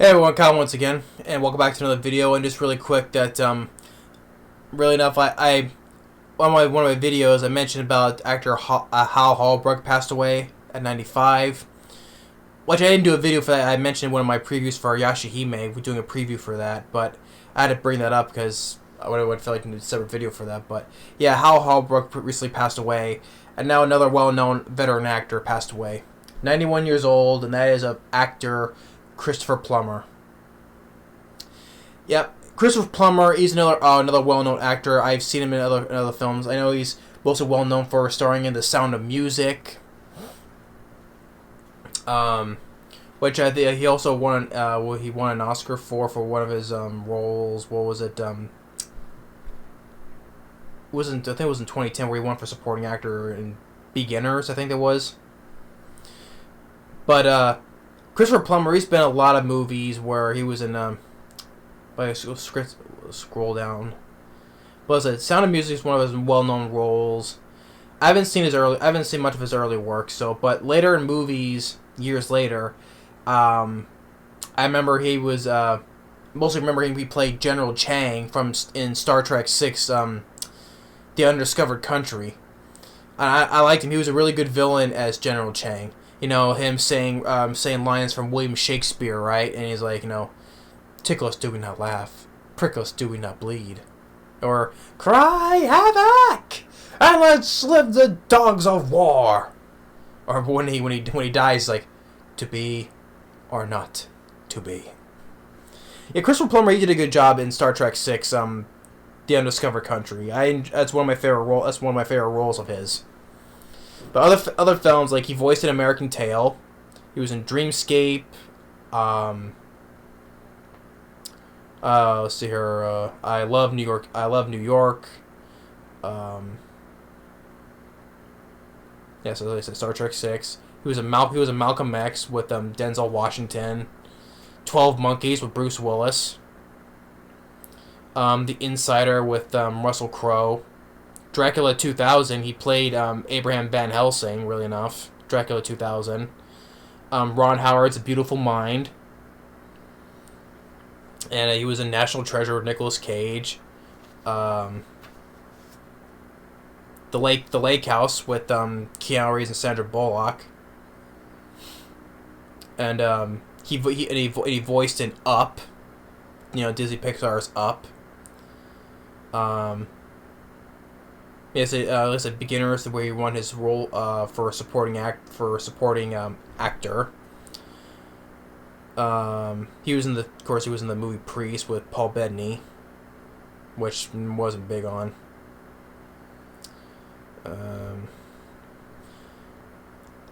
Hey everyone, Kyle once again, and welcome back to another video. And just really quick, that really enough, I one of my videos I mentioned about actor Hal Holbrook passed away at 95, which I didn't do a video for that. I mentioned one of my previews for Yashahime. We're doing a preview for that, but I had to bring that up because I would feel like I need a separate video for that. But yeah, Hal Holbrook recently passed away, and now another well-known veteran actor passed away, 91 years old, and that is actor Christopher Plummer. Yep, Christopher Plummer. He's another well-known actor. I've seen him in other films. I know he's mostly well-known for starring in The Sound of Music, which I think he also won. He won an Oscar for one of his roles. What was it? I think it was in 2010 where he won for supporting actor in Beginners. I think it was. But Christopher Plummer, he's been in a lot of movies where he was in. Scroll down. But it Sound of Music is one of his well-known roles. I haven't seen much of his early work. But later in movies, years later, I remember he was mostly remember he played General Chang in Star Trek VI, The Undiscovered Country. And I liked him. He was a really good villain as General Chang. You know, him saying lines from William Shakespeare, right? And he's like, tickle us, do we not laugh? Prick us, do we not bleed? Or, cry havoc! And let's live the dogs of war! Or when he dies, like, to be or not to be. Yeah, Christopher Plummer, he did a good job in Star Trek VI, The Undiscovered Country. That's one of my favorite roles. That's one of my favorite roles of his. But other films, like he voiced in American Tail, he was in Dreamscape. Let's see here. I Love New York. I Love New York. Yeah, so like I said, Star Trek VI. He was a Malcolm X with Denzel Washington. 12 Monkeys with Bruce Willis. The Insider with Russell Crowe. Dracula 2000, he played Abraham Van Helsing, really enough. Dracula 2000. Ron Howard's A Beautiful Mind. And he was in National Treasure with Nicolas Cage. The Lake House with Keanu Reeves and Sandra Bullock. And he voiced in Up. Disney Pixar's Up. It's a Beginners, where he won his role for supporting actor. He was in the movie Priest with Paul Bettany, which wasn't big on.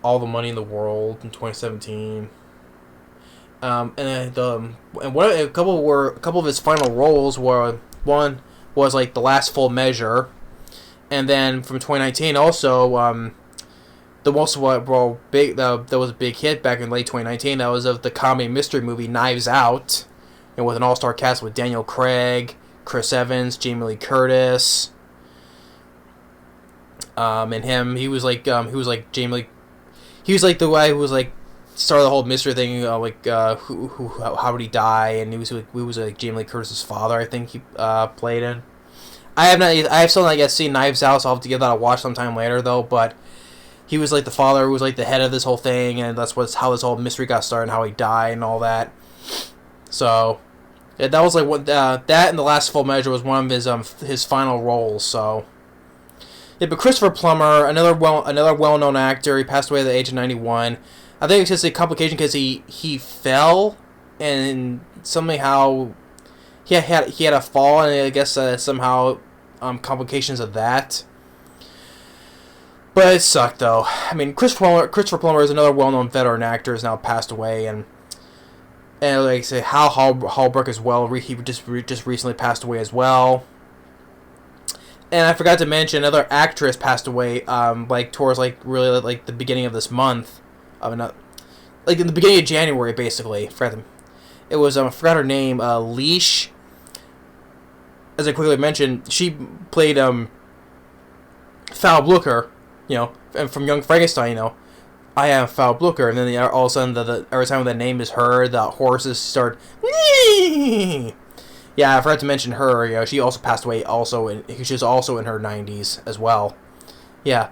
All the Money in the World in 2017. And then a couple of his final roles were, one was like The Last Full Measure. And then from 2019, also, there was a big hit back in late 2019. That was of the comedy mystery movie Knives Out, and with an all-star cast with Daniel Craig, Chris Evans, Jamie Lee Curtis, and him. He was like Jamie Lee. He was like the guy who was like started the whole mystery thing. How did he die? And he was like Jamie Lee Curtis's father. I think he played in. I have still not yet seen Knives Out, so I'll have to give that a watch sometime later, though. But he was like the father, who was like the head of this whole thing, and that's how this whole mystery got started, and how he died, and all that. So, yeah, that was like what that and The Last Full Measure was one of his final roles. So, yeah, but Christopher Plummer, another well-known actor, he passed away at the age of 91. I think it's just a complication because he fell, and somehow he had a fall, and I guess somehow complications of that. But it sucked, though. I mean, Christopher Plummer is another well-known veteran actor, has now passed away, and like I say, Hal Holbrook as well. He just recently passed away as well. And I forgot to mention, another actress passed away, towards really the beginning of this month, like in the beginning of January, basically. It was I forgot her name, Leash. As I quickly mentioned, she played Val Blücher, and from Young Frankenstein, I am Foul Blooker, and then all of a sudden, every time the name is heard, the horses start. Yeah, I forgot to mention her. You know, she also passed away. She was also in her 90s as well. Yeah,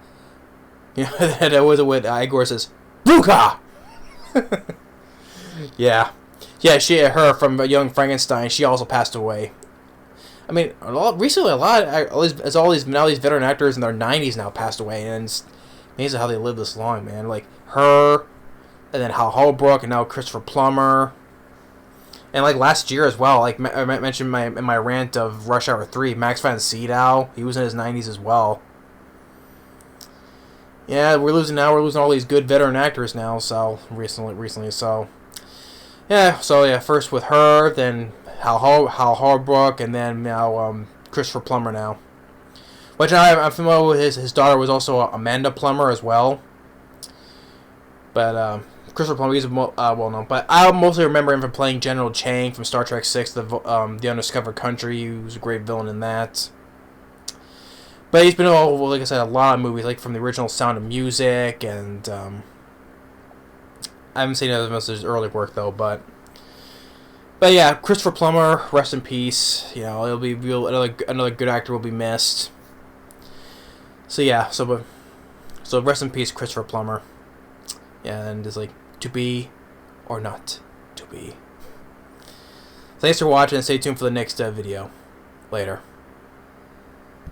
you know, that was what Igor says. Luca. Yeah, yeah. Her from Young Frankenstein. She also passed away. I mean, recently, all these veteran actors in their 90s now passed away, and it's amazing how they lived this long, man. Like her, and then Hal Holbrook, and now Christopher Plummer, and like last year as well. Like I mentioned in my rant of Rush Hour 3, Max von Sydow, he was in his 90s as well. Yeah, we're losing all these good veteran actors now. So recently, so yeah. So yeah, first with her, then Hal Holbrook, and then now Christopher Plummer now. Which I'm familiar with. His daughter was also Amanda Plummer as well. But Christopher Plummer, he's well known. But I mostly remember him from playing General Chang from Star Trek 6, the Undiscovered Country. He was a great villain in that. But he's been in, like I said, a lot of movies, like from the original Sound of Music, and I haven't seen most of his early work though. But yeah, Christopher Plummer, rest in peace. You know, another good actor will be missed. So yeah, so rest in peace, Christopher Plummer. Yeah, and it's like, to be or not to be. Thanks for watching, and stay tuned for the next video. Later.